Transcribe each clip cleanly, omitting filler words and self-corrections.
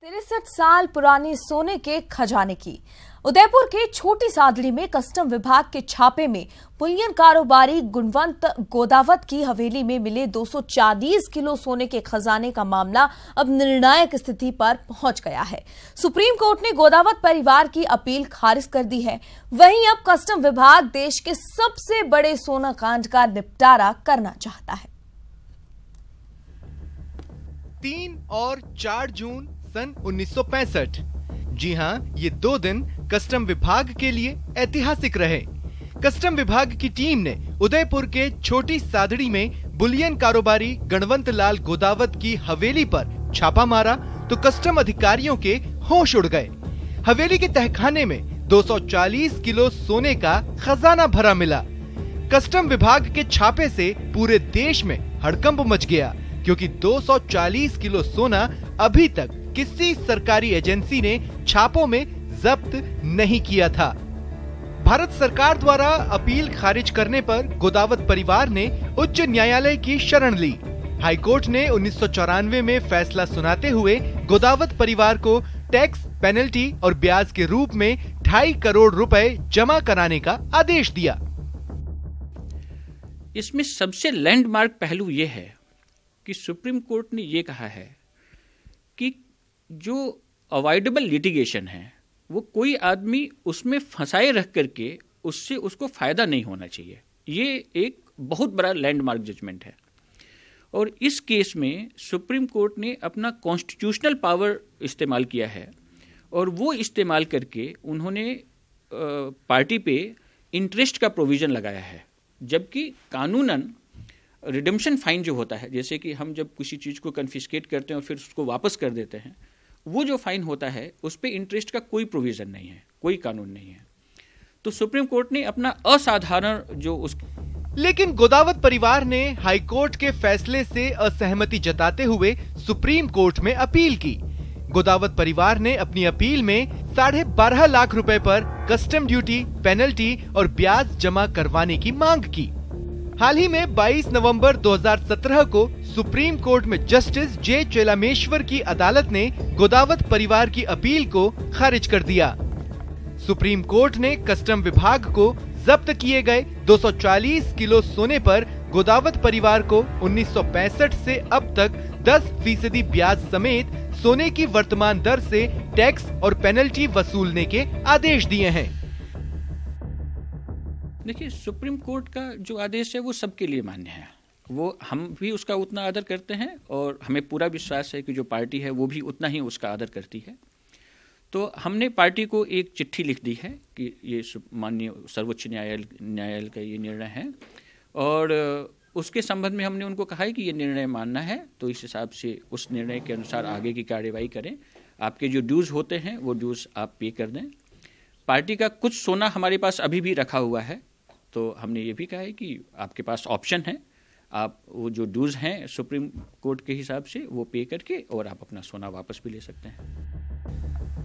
63 साल पुरानी सोने के खजाने की उदयपुर के छोटी सादड़ी में कस्टम विभाग के छापे में बुलियन कारोबारी गुणवंत गोदावत की हवेली में मिले 240 किलो सोने के खजाने का मामला अब निर्णायक स्थिति पर पहुंच गया है। सुप्रीम कोर्ट ने गोदावत परिवार की अपील खारिज कर दी है। वहीं अब कस्टम विभाग देश के सबसे बड़े सोना कांड का निपटारा करना चाहता है। 3 और 4 जून सन 1965। जी हां, ये 2 दिन कस्टम विभाग के लिए ऐतिहासिक रहे। कस्टम विभाग की टीम ने उदयपुर के छोटी सादड़ी में बुलियन कारोबारी गणवंत लाल गोदावत की हवेली पर छापा मारा तो कस्टम अधिकारियों के होश उड़ गए। हवेली के तहखाने में 240 किलो सोने का खजाना भरा मिला। कस्टम विभाग के छापे से पूरे देश में हड़कंप मच गया, क्योंकि 240 किलो सोना अभी तक किसी सरकारी एजेंसी ने छापों में जब्त नहीं किया था। भारत सरकार द्वारा अपील खारिज करने पर गोदावत परिवार ने उच्च न्यायालय की शरण ली। हाईकोर्ट ने 1994 में फैसला सुनाते हुए गोदावत परिवार को टैक्स, पेनल्टी और ब्याज के रूप में 2.5 करोड़ रुपए जमा कराने का आदेश दिया। इसमें सबसे लैंडमार्क पहलू यह है कि सुप्रीम कोर्ट ने यह कहा है कि जो अवॉइडेबल लिटिगेशन है वो कोई आदमी उसमें फंसाए रख करके उससे उसको फायदा नहीं होना चाहिए। ये एक बहुत बड़ा लैंडमार्क जजमेंट है और इस केस में सुप्रीम कोर्ट ने अपना कॉन्स्टिट्यूशनल पावर इस्तेमाल किया है और वो इस्तेमाल करके उन्होंने पार्टी पे इंटरेस्ट का प्रोविज़न लगाया है, जबकि कानूनन रिडेम्पशन फाइन जो होता है, जैसे कि हम जब किसी चीज़ को कन्फिस्केट करते हैं और फिर उसको वापस कर देते हैं, वो जो फाइन होता है उस पर इंटरेस्ट का कोई प्रोविज़न नहीं है, कोई कानून नहीं है। तो सुप्रीम कोर्ट ने अपना असाधारण जो उस लेकिन गोदावत परिवार ने हाईकोर्ट के फैसले से असहमति जताते हुए सुप्रीम कोर्ट में अपील की। गोदावत परिवार ने अपनी अपील में 12.5 लाख रुपए पर कस्टम ड्यूटी, पेनल्टी और ब्याज जमा करवाने की मांग की। हाल ही में 22 नवंबर 2017 को सुप्रीम कोर्ट में जस्टिस जे चेलामेश्वर की अदालत ने गोदावत परिवार की अपील को खारिज कर दिया। सुप्रीम कोर्ट ने कस्टम विभाग को जब्त किए गए 240 किलो सोने पर गोदावत परिवार को 1965 से अब तक 10% ब्याज समेत सोने की वर्तमान दर से टैक्स और पेनल्टी वसूलने के आदेश दिए हैं। देखिए, सुप्रीम कोर्ट का जो आदेश है वो सबके लिए मान्य है, वो हम भी उसका उतना आदर करते हैं और हमें पूरा विश्वास है कि जो पार्टी है वो भी उतना ही उसका आदर करती है। तो हमने पार्टी को एक चिट्ठी लिख दी है कि ये माननीय सर्वोच्च न्यायालय का ये निर्णय है और उसके संबंध में हमने उनको कहा है कि ये निर्णय मानना है, तो इस हिसाब से उस निर्णय के अनुसार आगे की कार्यवाही करें। आपके जो ड्यूज़ होते हैं वो ड्यूज़ आप पे कर दें। पार्टी का कुछ सोना हमारे पास अभी भी रखा हुआ है, तो हमने ये भी कहा है कि आपके पास ऑप्शन है, आप वो जो ड्यूज़ हैं सुप्रीम कोर्ट के हिसाब से वो पे करके और आप अपना सोना वापस भी ले सकते हैं।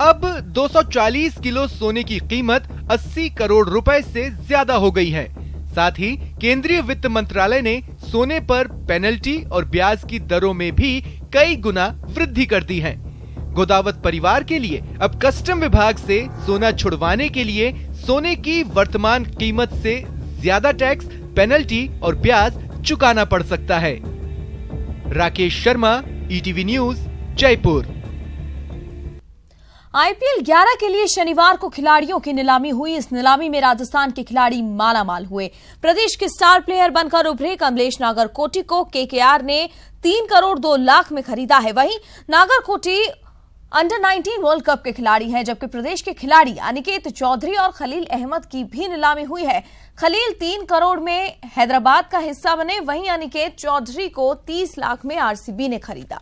अब 240 किलो सोने की कीमत 80 करोड़ रुपए से ज्यादा हो गई है। साथ ही केंद्रीय वित्त मंत्रालय ने सोने पर पेनल्टी और ब्याज की दरों में भी कई गुना वृद्धि कर दी है। गोदावत परिवार के लिए अब कस्टम विभाग से सोना छुड़वाने के लिए सोने की वर्तमान कीमत से ज्यादा टैक्स, पेनल्टी और ब्याज चुकाना पड़ सकता है। Rakesh Sharma, ETV news, Jaipur. IPL 11 के लिए शनिवार को खिलाड़ियों की नीलामी हुई। इस नीलामी में राजस्थान के खिलाड़ी मालामाल हुए। प्रदेश के स्टार प्लेयर बनकर उभरे कमलेश नागरकोटी को केकेआर ने 3 करोड़ 2 लाख में खरीदा है। वहीं नागरकोटी अंडर 19 वर्ल्ड कप के खिलाड़ी हैं, जबकि प्रदेश के खिलाड़ी अनिकेत चौधरी और खलील अहमद की भी नीलामी हुई है। खलील 3 करोड़ में हैदराबाद का हिस्सा बने, वहीं अनिकेत चौधरी को 30 लाख में आरसीबी ने खरीदा।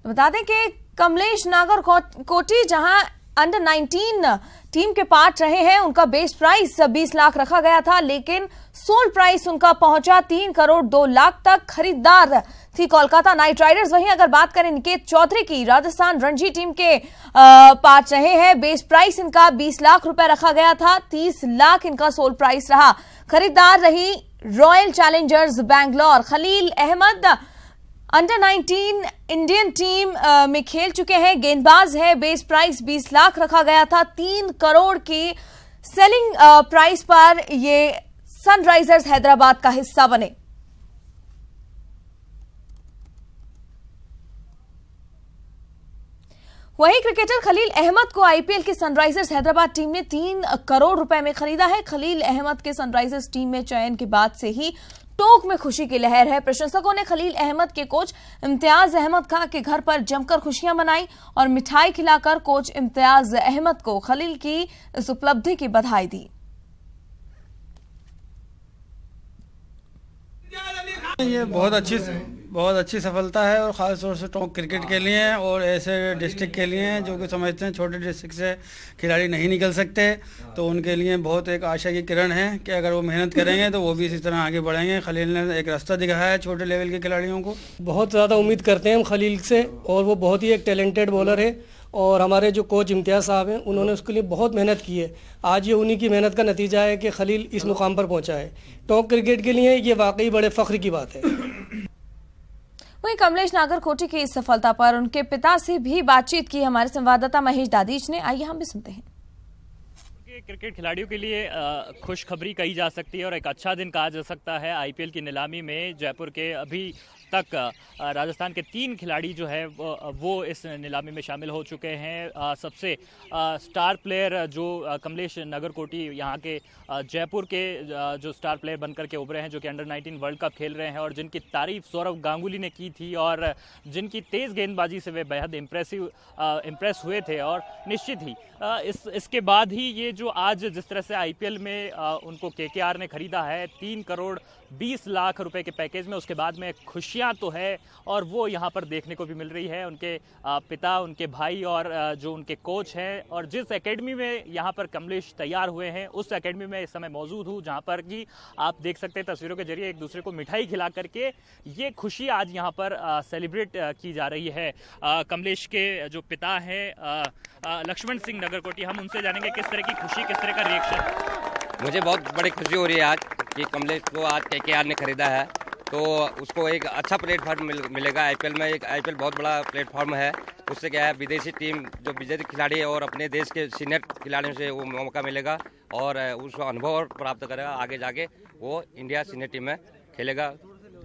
बता दें कि कमलेश नागरकोटी जहां अंडर 19 टीम के पार्ट रहे हैं, उनका बेस प्राइस 20 लाख रखा गया था, लेकिन सोल्ड प्राइस उनका पहुंचा 3 करोड़ 2 लाख तक। खरीदार थी कोलकाता नाइट राइडर्स। वहीं अगर बात करें निकेत चौधरी की, राजस्थान रणजी टीम के पार्ट रहे हैं। बेस प्राइस इनका 20 लाख रुपए रखा गया था, 30 लाख इनका सोल्ड प्राइस रहा। खरीदार रही Royal Challengers Bangalore. Khaleel Ahmed under 19 Indian team में खेल चुके हैं, गेंदबाज है। बेस प्राइस 20 लाख रखा गया था। 3 करोड़ की सेलिंग प्राइस पर ये सनराइजर्स हैदराबाद का हिस्सा बने। वहीं क्रिकेटर खलील अहमद को आईपीएल की सनराइजर्स हैदराबाद टीम ने 3 करोड़ रुपए में खरीदा है। खलील अहमद के सनराइजर्स टीम में चयन के बाद से ही टोंक में खुशी की लहर है। प्रशंसकों ने खलील अहमद के कोच इम्तियाज अहमद खां के घर पर जमकर खुशियां मनाई और मिठाई खिलाकर कोच इम्तियाज अहमद को खलील की इस उपलब्धि की बधाई दी। ये बहुत अच्छी सफलता है और ख़ास तौर से टोंक क्रिकेट के लिए और ऐसे डिस्ट्रिक्ट के लिए जो कि समझते हैं छोटे डिस्ट्रिक्ट से खिलाड़ी नहीं निकल सकते, तो उनके लिए बहुत एक आशा की किरण है कि अगर वो मेहनत करेंगे तो वो भी इसी तरह आगे बढ़ेंगे। खलील ने एक रास्ता दिखाया है छोटे लेवल के खिलाड़ियों को। बहुत ज़्यादा उम्मीद करते हैं हम खलील से और वो बहुत ही एक टैलेंटेड बॉलर है और हमारे जो कोच इम्तियाज़ साहब हैं उन्होंने उसके लिए बहुत मेहनत की है। आज ये उन्हीं की मेहनत का नतीजा है कि खलील इस मुकाम पर पहुंचा है। टोंक क्रिकेट के लिए ये वाकई बड़े फ़ख्र की बात है। वहीं कमलेश नागरकोटी की इस सफलता पर उनके पिता से भी बातचीत की हमारे संवाददाता महेश दादीच ने। आइए हम भी सुनते हैं। क्रिकेट खिलाड़ियों के लिए खुशखबरी कही जा सकती है और एक अच्छा दिन कहा जा सकता है। आईपीएल की नीलामी में जयपुर के अभी तक राजस्थान के 3 खिलाड़ी जो है वो इस नीलामी में शामिल हो चुके हैं। सबसे स्टार प्लेयर जो कमलेश नागरकोटी यहाँ के जयपुर के जो स्टार प्लेयर बनकर के उभरे हैं, जो कि अंडर 19 वर्ल्ड कप खेल रहे हैं और जिनकी तारीफ सौरव गांगुली ने की थी और जिनकी तेज़ गेंदबाजी से वे बेहद इम्प्रेस हुए थे। और निश्चित ही इसके बाद ही ये जो आज जिस तरह से आईपीएल में उनको केकेआर ने खरीदा है 3 करोड़ 20 लाख रुपए के पैकेज में, उसके बाद में खुशियां तो है और वो यहाँ पर देखने को भी मिल रही है। उनके पिता, उनके भाई और जो उनके कोच हैं और जिस एकेडमी में यहाँ पर कमलेश तैयार हुए हैं उस एकेडमी में इस समय मौजूद हूँ, जहाँ पर कि आप देख सकते हैं तस्वीरों के जरिए एक दूसरे को मिठाई खिला करके ये खुशी आज यहाँ पर सेलिब्रेट की जा रही है। कमलेश के जो पिता हैं लक्ष्मण सिंह नागरकोटी, हम उनसे जानेंगे किस तरह की खुशी, किस तरह का रिएक्शन। मुझे बहुत बड़ी खुशी हो रही है आज कि कमलेश को आज केकेआर ने खरीदा है, तो उसको एक अच्छा प्लेटफॉर्म मिलेगा आईपीएल में। एक आईपीएल बहुत बड़ा प्लेटफॉर्म है, उससे क्या है विदेशी टीम जो विदेशी खिलाड़ी है और अपने देश के सीनियर खिलाड़ियों से वो मौका मिलेगा और उसको अनुभव प्राप्त करेगा। आगे जाके वो इंडिया सीनियर टीम में खेलेगा।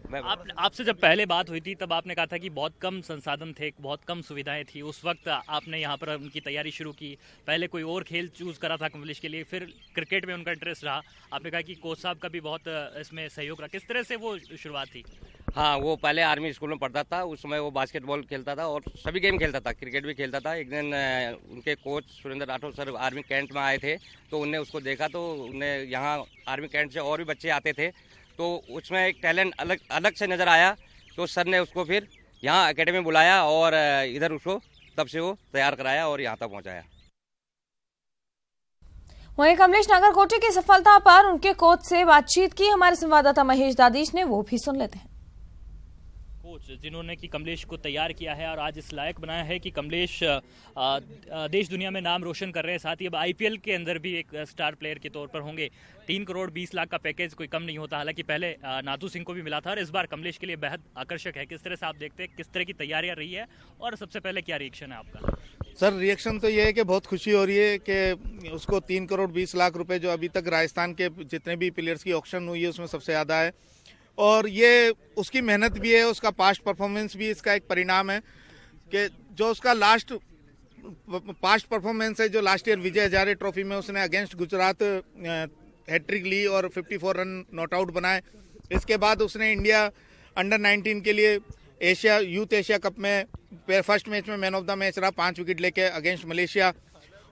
आपसे जब पहले बात हुई थी तब आपने कहा था कि बहुत कम संसाधन थे, बहुत कम सुविधाएं थी। उस वक्त आपने यहाँ पर उनकी तैयारी शुरू की, पहले कोई और खेल चूज करा था कमलेश के लिए, फिर क्रिकेट में उनका इंटरेस्ट रहा। आपने कहा कि कोच साहब का भी बहुत इसमें सहयोग रहा। किस तरह से वो शुरुआत थी? हाँ, वो पहले आर्मी स्कूल में पढ़ता था, उस समय वो बास्केटबॉल खेलता था और सभी गेम खेलता था, क्रिकेट भी खेलता था। एक दिन उनके coach Surendra Rathore sir army cantt में आए थे, तो उनने उसको देखा, तो उन्हें यहाँ आर्मी कैंट से और भी बच्चे आते थे, तो उसमें एक टैलेंट अलग से नज़र आया, तो सर ने उसको फिर यहाँ एकेडमी बुलाया और इधर उसको तब से वो तैयार कराया और यहाँ तक पहुँचाया। वहीं कमलेश नागरकोटी की सफलता पर उनके कोच से बातचीत की हमारे संवाददाता महेश दादीश ने, वो भी सुन लेते हैं। कोच जिन्होंने कि कमलेश को तैयार किया है और आज इस लायक बनाया है कि कमलेश देश दुनिया में नाम रोशन कर रहे हैं, साथ ही अब आईपीएल के अंदर भी एक स्टार प्लेयर के तौर पर होंगे। 3 करोड़ 20 लाख का पैकेज कोई कम नहीं होता, हालांकि पहले नाथू सिंह को भी मिला था और इस बार कमलेश के लिए बेहद आकर्षक है। किस तरह से आप देखते हैं, किस तरह की तैयारियां रही है और सबसे पहले क्या रिएक्शन है आपका? सर, रिएक्शन तो ये है कि बहुत खुशी हो रही है कि उसको 3 करोड़ 20 लाख रुपए जो अभी तक राजस्थान के जितने भी प्लेयर्स की ऑक्शन हुई है उसमें सबसे ज़्यादा है और ये उसकी मेहनत भी है, उसका पास्ट परफॉर्मेंस भी इसका एक परिणाम है कि जो उसका पास्ट परफॉर्मेंस है, जो last year Vijay Hazare trophy में उसने अगेंस्ट गुजरात हैट्रिक ली और 54 रन नॉट आउट बनाए। इसके बाद उसने इंडिया अंडर 19 के लिए यूथ एशिया कप में फर्स्ट मैच में मैन ऑफ द मैच रहा, 5 विकेट लेके अगेंस्ट मलेशिया।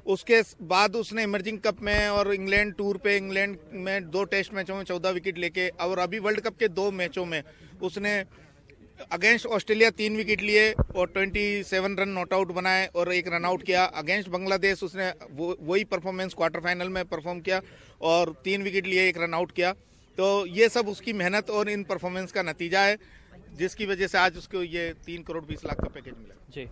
उसके बाद उसने इमर्जिंग कप में और इंग्लैंड टूर पे इंग्लैंड में 2 टेस्ट मैचों में 14 विकेट लेके और अभी वर्ल्ड कप के 2 मैचों में उसने अगेंस्ट ऑस्ट्रेलिया 3 विकेट लिए और 27 रन नॉट आउट बनाए और 1 रन आउट किया। अगेंस्ट बांग्लादेश उसने वही परफॉर्मेंस क्वार्टर फाइनल में परफॉर्म किया और 3 विकेट लिए, 1 रन आउट किया। तो ये सब उसकी मेहनत और इन परफॉर्मेंस का नतीजा है, जिसकी वजह से आज उसको ये 3 करोड़ 20 लाख का पैकेज मिला। जी,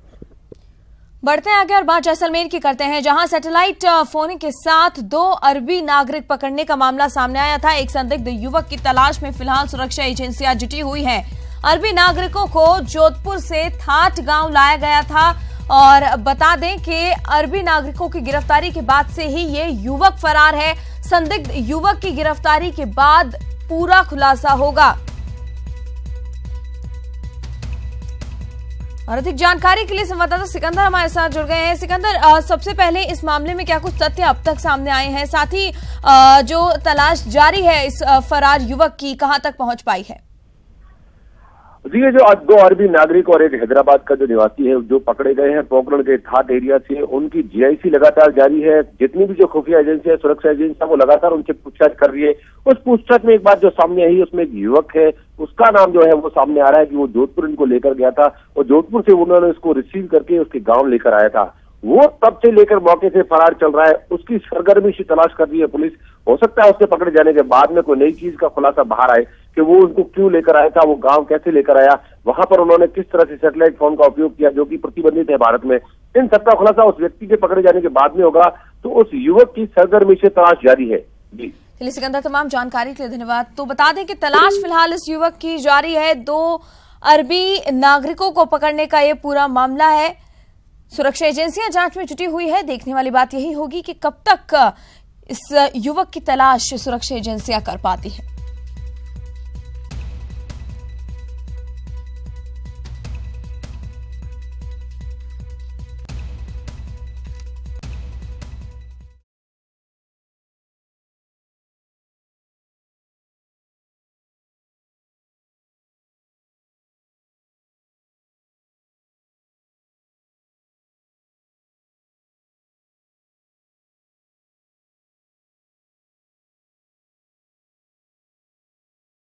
बढ़ते हैं आगे और बात जैसलमेर की करते हैं, जहां सैटेलाइट फोन के साथ 2 अरबी नागरिक पकड़ने का मामला सामने आया था। एक संदिग्ध युवक की तलाश में फिलहाल सुरक्षा एजेंसियां जुटी हुई हैं। अरबी नागरिकों को जोधपुर से थाट गांव लाया गया था और बता दें कि अरबी नागरिकों की गिरफ्तारी के बाद से ही ये युवक फरार है। संदिग्ध युवक की गिरफ्तारी के बाद पूरा खुलासा होगा। और अधिक जानकारी के लिए संवाददाता सिकंदर हमारे साथ जुड़ गए हैं। सिकंदर, सबसे पहले इस मामले में क्या कुछ तथ्य अब तक सामने आए हैं, साथ ही जो तलाश जारी है इस फरार युवक की कहां तक पहुंच पाई है? जी, ये जो 2 अरबी नागरिक और एक हैदराबाद का जो निवासी है जो पकड़े गए हैं पोखरण के थाट एरिया से, उनकी जीआईसी लगातार जारी है। जितनी भी जो खुफिया एजेंसी है, सुरक्षा एजेंसी, वो लगातार उनसे पूछताछ कर रही है। उस पूछताछ में एक बात जो सामने आई, उसमें एक युवक है, उसका नाम जो है वो सामने आ रहा है कि वो जोधपुर इनको लेकर गया था और जोधपुर से उन्होंने इसको रिसीव करके उसके गाँव लेकर आया था। वो तब से लेकर मौके से फरार चल रहा है। उसकी सरगर्मी से तलाश कर रही है पुलिस। हो सकता है उसके पकड़े जाने के बाद में कोई नई चीज का खुलासा बाहर आए कि वो उनको क्यों लेकर आया था, वो गांव कैसे लेकर आया, वहां पर उन्होंने किस तरह से सैटेलाइट फोन का उपयोग किया जो कि प्रतिबंधित है भारत में। इन सबका खुलासा उस व्यक्ति के पकड़े जाने के बाद में होगा। तो उस युवक की सरगर्मी से तलाश जारी है। जी चलिए सिकंदर, तमाम जानकारी के लिए धन्यवाद। तो बता दें कि तलाश फिलहाल इस युवक की जारी है। 2 अरबी नागरिकों को पकड़ने का ये पूरा मामला है। सुरक्षा एजेंसियां जांच में जुटी हुई है। देखने वाली बात यही होगी कि कब तक इस युवक की तलाश सुरक्षा एजेंसियां कर पाती है।